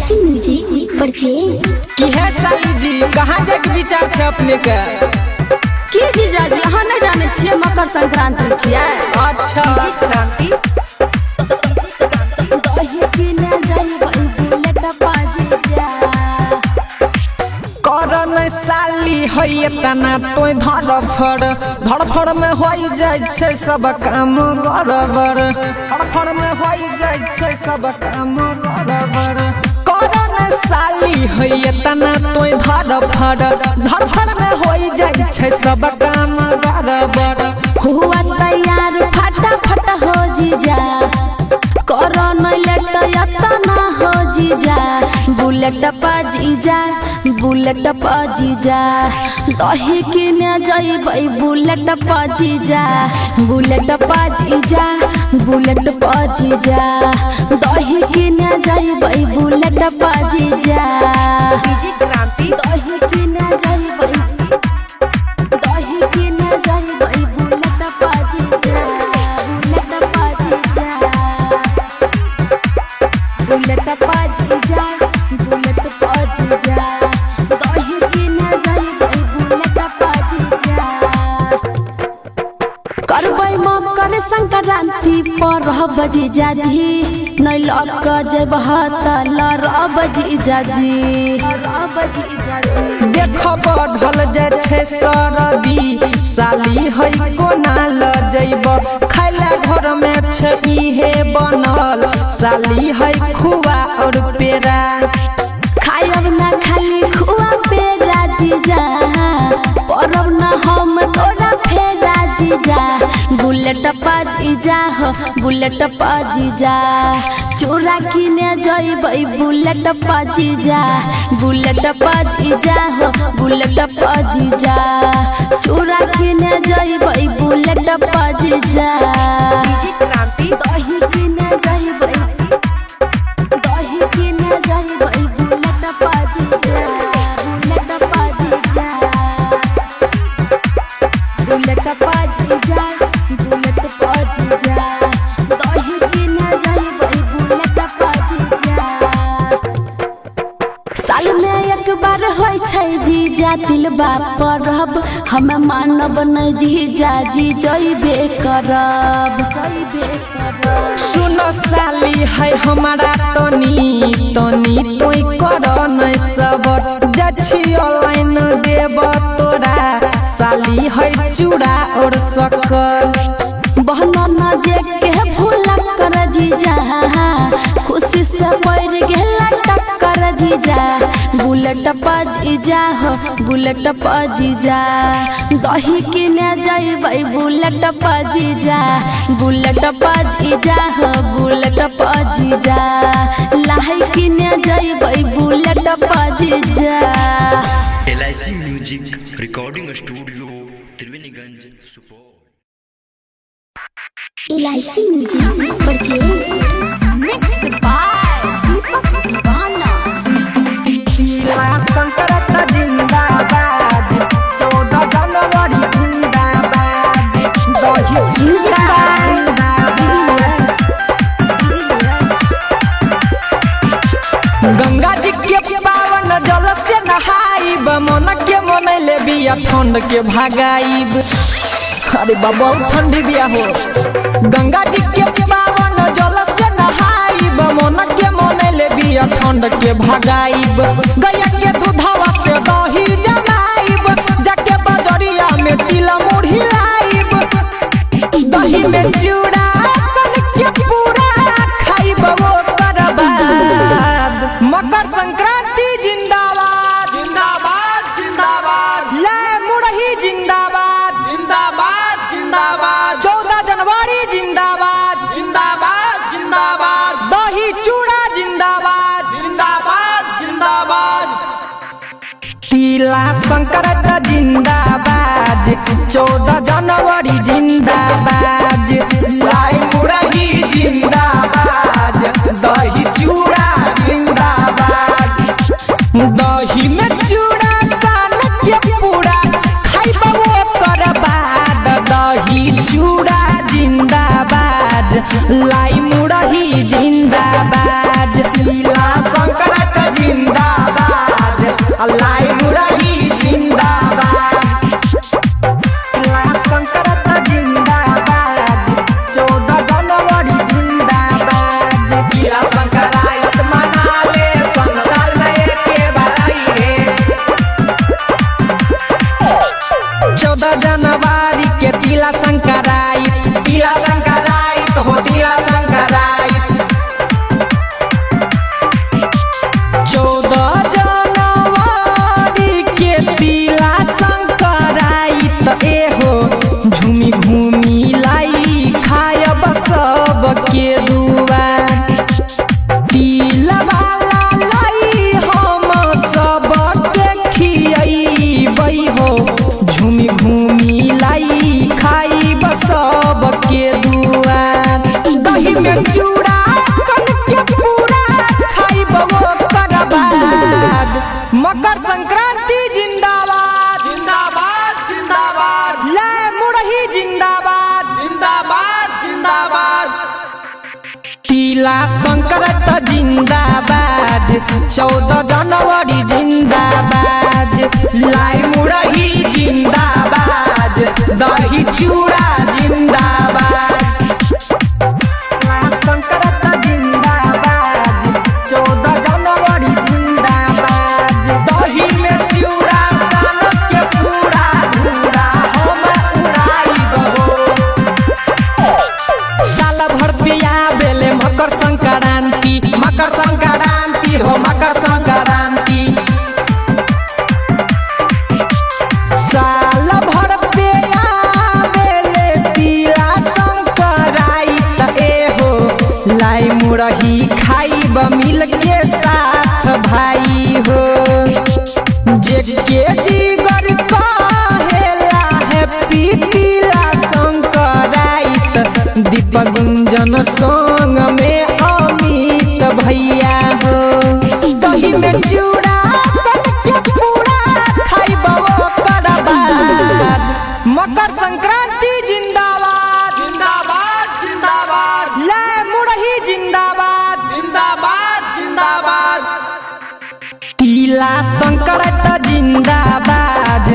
इलायची music purchase की है साली जी कहाँ जाके विचार छे अपने के की जीजा जी अहाँ नहीं जाने छिए मकर संक्रांति छिए। अच्छा संक्रांति दही पीने जाई बुलेट पाजी जा करन साली है तना तो धड़फड़ में होई जाय छे सब काम गड़बड़ धड़फड़ में होई जाय छे सब काम गड़बड़ करन साली है तना तो धड़फड़ में होई जाय छे सब काम गड़बड़ हुआ तैयार फटाफट हो जीजा करो न लेट यतना हो जीजा बुलेट पाजीजा दही किने जइबै बुलेट पाजीजा दही किने जइबै बुलेट पाजीजा क्रांति दही किने जइबै बुलेट पाजीजा बुलेट पाजीजा दही किने जइबै बुलेट पाजीजा करबै मकर संक्रांति पर जीजा जी नहीं लक जबह त लड़ब जीजा जी देख बढ़ल जाय छे सरदी साली है कोना ल जइब खाइला घर में छे इहे बनल साली है खुआ और पेड़ा खायब ना खाली खुआ पेड़ा जीजा परब ना हम तोरा फेरा जीजा बुलेट पाजीजा चूड़ा किने जइबै बुलेट पाजीजा चूड़ा किने जइबै बुलेट पाजीजा क्रांति दही किने जइबै बुलेट पाजीजा दही किने जइबै बुलेट पाजीजा साल में एक बार होय छै जीजा तिलबा परब हम मानब न जीजा जी जइबे करब सुन साली है हमारा तनी तोय कर न सबर जछि ऑनलाइन देब तोरा साली है चूड़ा और शक्कर बहना न जे के भूला कर जीजा खुशी से पड़ गेला टक्कर जीजा बुलेट पाजीजा दही किने जइबै बुलेट पाजीजा लाही किने जइबै बुलेट पाजीजा। LIC music recording studio Triveniganj Supaul. Ilaichi music purchase Sankranti जिंदाबाद 14 जनवरी जिंदाबाद दही जिंदाबाद गंगा जी के पावन जल से नहाइब मन के मनैले बिया ठंड के भगाइब अरे बाबा ठंडी बिया हो गंगा जी के पावन जल से नहाइब मन के मनैले बिया ठंड के भगाइब गैया के दूधवा से दही जमाइब जाके बजरिया में तिल मुढ़ी लाइब दही में चूड़ा सन के पूरा खाइब वो करबाद मकर संक्रांति जिंदाबाद जिंदाबाद जिंदाबाद ले मुढ़ी जिंदाबाद जिंदाबाद जिंदाबाद 14 जनवरी जिंदाबाद जिंदाबाद जिंदाबाद दही चूड़ा जिंदाबाद जिंदाबाद जिंदाबाद तिला संक्रांति जिंदाबाद 14 जनवरी जिंदाबाद लाई मुढ़ी जिंदाबाद दही चूड़ा जिंदाबाद दही में चूड़ा सान के पूरा खाइब वो करबाद दही चूड़ा जिंदाबाद लाई मुढ़ी जिंदाबाद तिला संक्रांति 14 जनवरी के तिला संक्रांति एहो झूमी घूमी लाई खायब सब के दुआर तिला वाला लाई हम सब के खियबै हो झूमी घूमी लाई खाइब सब के दुआर दही में चूड़ा सन के पूरा खाइब ओकर बाद मकर संक्रांति जिंदाबाद जिंदाबाद जिंदाबाद ले मुरही जिंदाबाद जिंदाबाद जिंदाबाद तिला संक्रांति जिंदाबाद 14 जनवरी जिंदाबाद लाई मुरही जिंदाबाद दही चूड़ा जिंदाबाद संक्रांति जिंदाबाद 14 जनवरी जिंदाबाद दही में चूड़ा सन के पूरा धूरा हम उड़ाइबो साल भर पे आवेले मकर संक्रांति हो मकर संक्रांति साल भर पे आवेले तिला संक्रांति एहो लाई मुरही खाइब मिल के साथ भाई हो जेके जिगर कहेला हैप्पी तिला संक्रांति दीपक गुंजन संग में अमित भैया हो दही में चूड़ा सन के पूरा खाइब ओकर बाद मकर संक्रांति जिंदाबाद जिंदाबाद जिंदाबाद ले मुरही जिंदाबाद जिंदाबाद जिंदाबाद तिला संक्रांति जिंदाबाद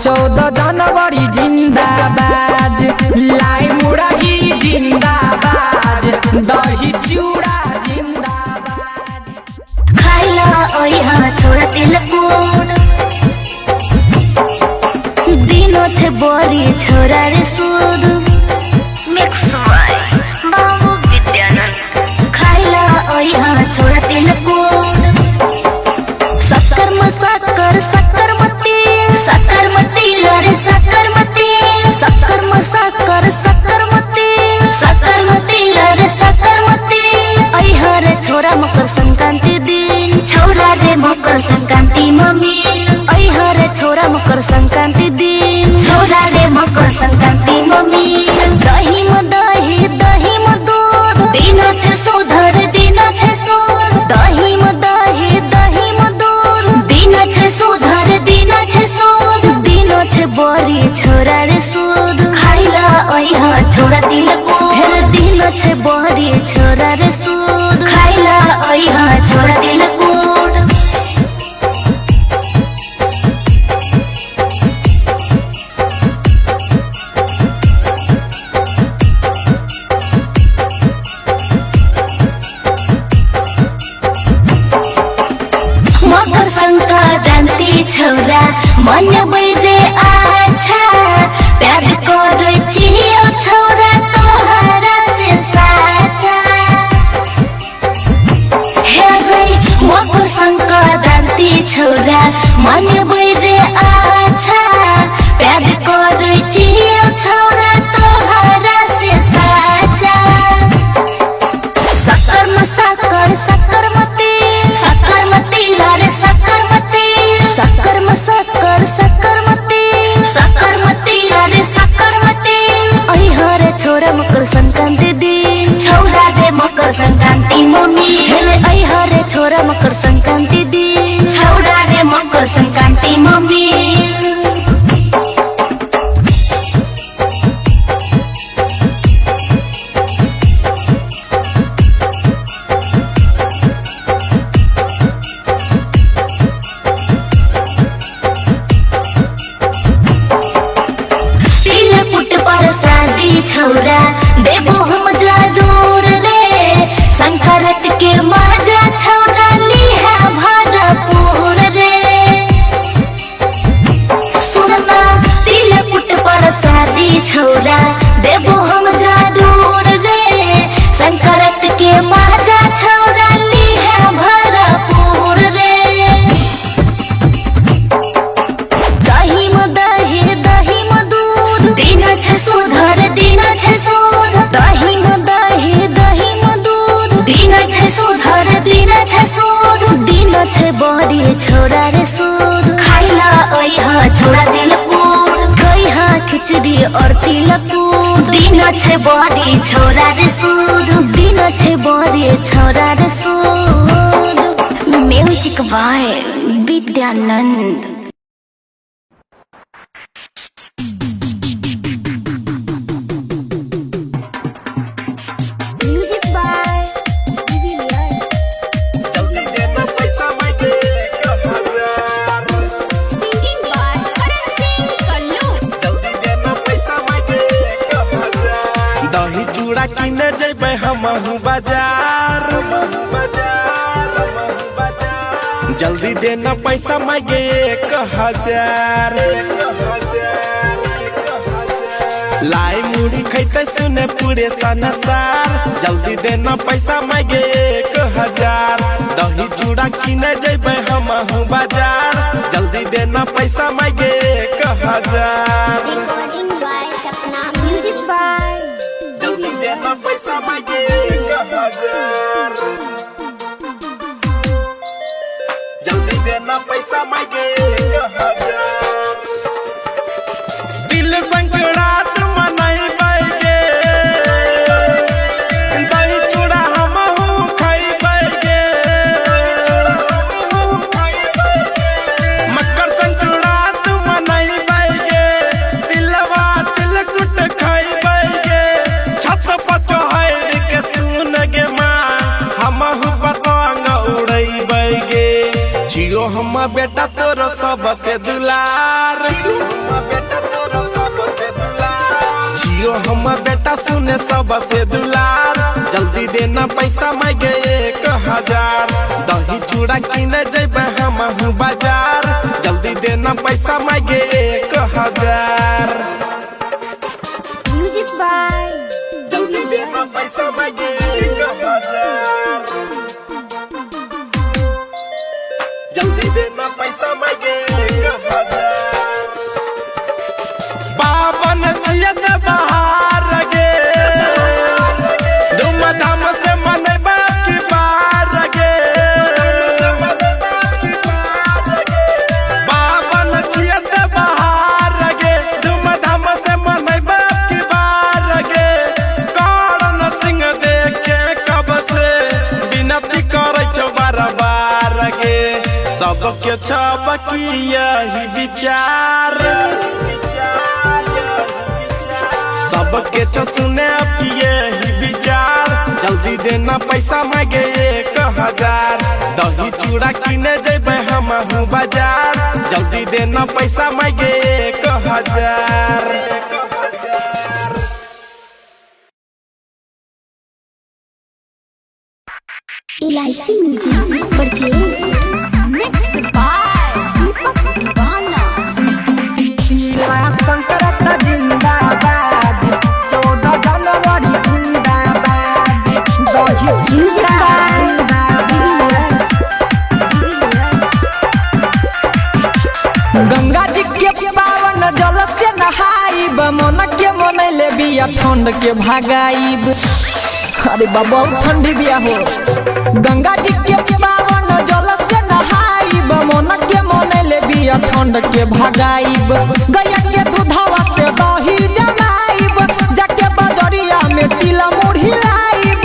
14 जनवरी जिंदाबाद लाई मुरही जिंदाबाद दही चूड़ा जिंदाबाद खाइला ओइहा छोरा तिलकुट दिनो छे बोरी छोरा रे सूद मिक्स वाई बाबू विद्यानंद खाइला ओइहा छोरा तिलकुट शक्कर शक्करमती शक्करमती लरे शक्करमती शक्करमती लरे शक्करमती अइहर छोरा मकर संक्रांति दिन छोरा रे मकर संक्रांति मम्मी अइहर छोरा मकर संक्रांति दिन छोरा रे मकर संक्रांति मम्मी दही में दूध दिन छे सुधर दिन छे सूद दही में दूध दिन छे सुधर दिन छे सूद दिन छे बोरी छोरा रे सूद खाइला ओइहा छोरा तिलकुट फेर दिन छे बोरी छोरा रे सूद खाइला ओइहा छोरा तिलकुट मकर संक्रांति छोरा मन बैदे अच्छा प्यार करै छियो छोरा तोहरा से साचा हे रे मकर संक्रांति छोरा मन बैदे अच्छा प्यार करै छियो छोरा तोहरा से साचा शक्करमती लरे शक्करमती लरे शक्करमती अइहर छोरा मकर संक्रांति दिन छोरा रे मकर संक्रांति मम्मी हेरे अइहर छोरा मकर संक्रांति दिन छोरा रे मकर संक्रांति मम्मी छोरा देबो हम जरूर रे संक्रांति के मजा छोरा लिहा भरपूर रे बड़े छोरा रे सूद खाइला ओइहा छोरा दिल कूद गइहा खिचड़ी और तिलकूद दिन छे बड़े छोरा रे सूद दिन छे बड़े छोरा रे सूद। Music by Vidyanand. दही चूड़ा किने जेबे हमहू बाजार जल्दी देना पैसा मांगे 1000 लाई मुड़ी खैते सुने पूरे संसार जल्दी देना पैसा मांगे 1000 दही चूड़ा किने जेबे हमहू बाजार जल्दी देना पैसा मांगे 1000 जल्दी देना पैसा मांगे 1000 जल्दी देना पैसा मांगे 1000 दिल संकरात मनाई गे दही चूड़ा हमहू खाई गे मकर संक्रांत मनाई गे दिलवा तिलकुट खाई गे छत पचोहर के सुन गे माँ हमहू पतंग उड़ई गे जियो हम बेटा तोरो सबसे दुलार जियो हम बेटा सुने सबसे दुलार जल्दी देना पैसा मांगे 1000 दही चूड़ा किने जेबे हमहू बाजार जल्दी देना पैसा मांगे 1000 जल्दी देना पैसा मांगे 1000 जल्दी देना पैसा मांगे 1000 बावन छियत बहार गे धूमधाम से मनेबा की बार गे बावन छियत बहार गे धूमधाम से मनेबा की बार गे करण सिंह देखे कब से विनती करे छो बार गे सबके छबकी यही विचार सबके छो सुने यही विचार जल्दी देना पैसा मांगे 1000 दही चूड़ा किने जेबे हमहू बाजार जल्दी देना पैसा मांगे 1000 इलायची म्यूजिक परचेज संकरत जिंदाबाद 14 जनवरी जिंदाबाद दही गंगा जी के पावन जल से नहाइब मन के मनैले बिया ठंड के भागाइब अरे बाबा ठंडी बिया हो गंगा जी के पावन जल से नहाइब मन के मनैले बिया ठंड के भागाइब गैया के दूधवा से दही जमाइब जाके बजरिया में तिला मुढ़ी लाइब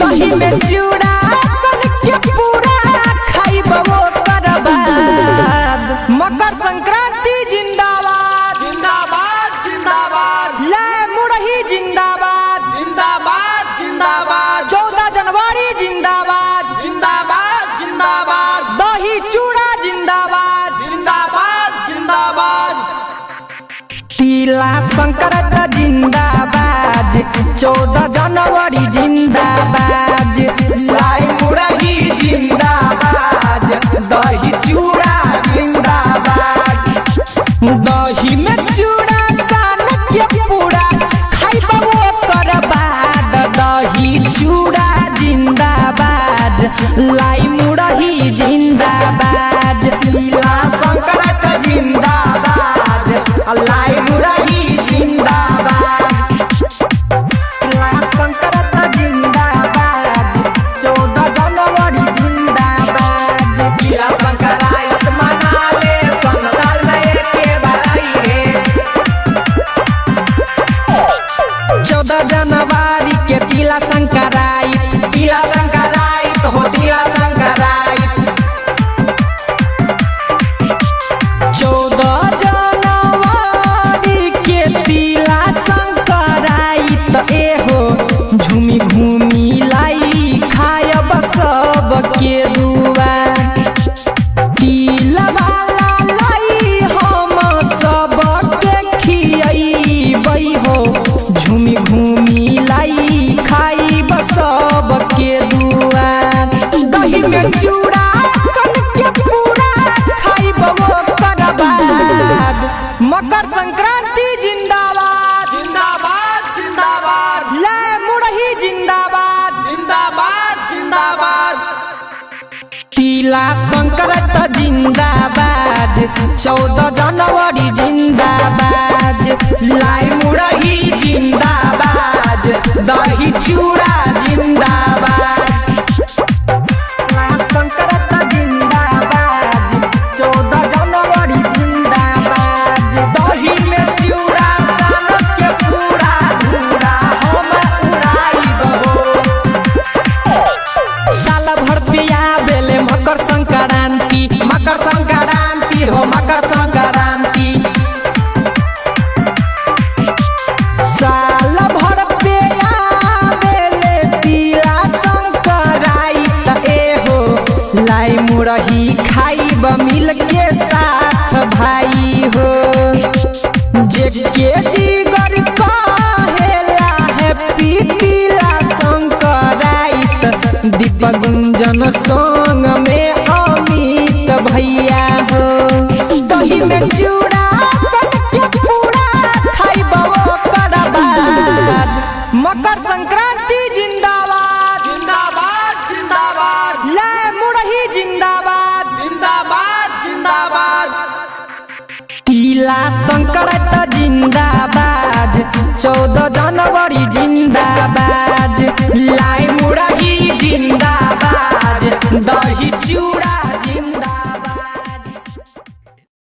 दही में चूड़ा सन के पूरा खाइब वो करबाद मकर संक्रांति जिंदाबाद जिंदाबाद जिंदाबाद ले मुढ़ी जिंदाबाद जिंदाबाद जिंदाबाद 14 जनवरी जिंदाबाद जिंदाबाद जिंदाबाद दही चूड़ा जिंदाबाद जिंदाबाद जिंदाबाद तिला संक्रांत जिंदाबाद 14 जनवरी जिंदाबाद लाई मुरही जिंदाबाद दही चूड़ा जिंदाबाद दही में चूड़ा सान के पूरा खाइब वो करबाद दही चूड़ा जिंदाबाद लाई मुरही जिंदाबाद तिला संक्रांत जिंदाबाद लाई मुरही जिंदाबाद तिला संक्रांत जिंदाबाद 14 जनवरी जिंदाबाद चूड़ा सन के पूरा खाइब ओकर बाद। मकर संक्रांति जिंदाबाद जिंदाबाद जिंदाबाद ले मुरही जिंदाबाद जिंदाबाद जिंदाबाद तिला संक्रांत जिंदाबाद 14 जनवरी जिंदाबाद लाई मुरही जिंदाबाद दही चूड़ा जिंदाबाद संक्रांत जिंदाबाद 14 जनवरी जिंदाबाद दही में चूड़ा सन के पूरा धूरा हम उड़ाइब हो। साल भर पिया बेले मकर संक्रांति हो मकर संक्रांति साल भर पिया बेले तिला संक्रांति ए हो लाई मुरही खाइब मिल के साथ भाई हो। जेके जिगर कहेला हैप्पी तिला संक्रांति दीपक गुंजन संग में अमित भैया हो। दही में चूड़ा सन के पूरा खाइब ओकर बाद। मकर संक्रांति जिंदाबाद जिंदाबाद जिंदाबाद ले मुरही जिंदाबाद जिंदाबाद जिंदाबाद तिला संक्रांत जिंदाबाद 14 जनवरी जिंदाबाद लाई मुरही जिंदाबाद दही चूड़ा